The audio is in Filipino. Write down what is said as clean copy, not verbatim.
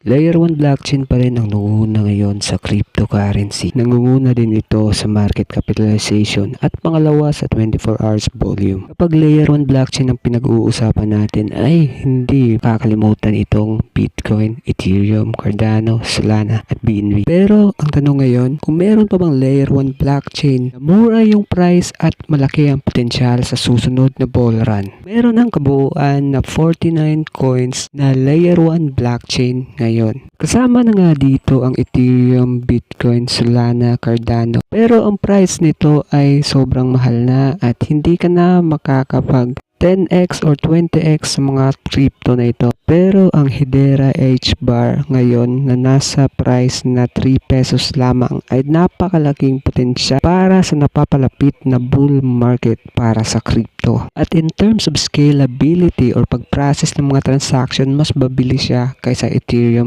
Layer 1 blockchain pa rin ang nangunguna ngayon sa cryptocurrency. Nangunguna din ito sa market capitalization at pangalawa sa 24 hours volume. Kapag layer 1 blockchain ang pinag-uusapan natin ay hindi kakalimutan itong Bitcoin, Ethereum, Cardano, Solana at BNB. Pero ang tanong ngayon, kung meron pa bang layer 1 blockchain na mura yung price at malaki ang potensyal sa susunod na bull run? Meron ang kabuuan na 49 coins na layer 1 blockchain ngayon. Kasama na nga dito ang Ethereum, Bitcoin, Solana, Cardano. Pero ang price nito ay sobrang mahal na at hindi ka na makakapag 10x or 20x sa mga crypto na ito. Pero ang Hedera H-bar ngayon na nasa price na 3 pesos lamang ay napakalaking potensyal para sa napapalapit na bull market para sa crypto. At in terms of scalability or pag-process ng mga transaction, mas mabilis siya kaysa Ethereum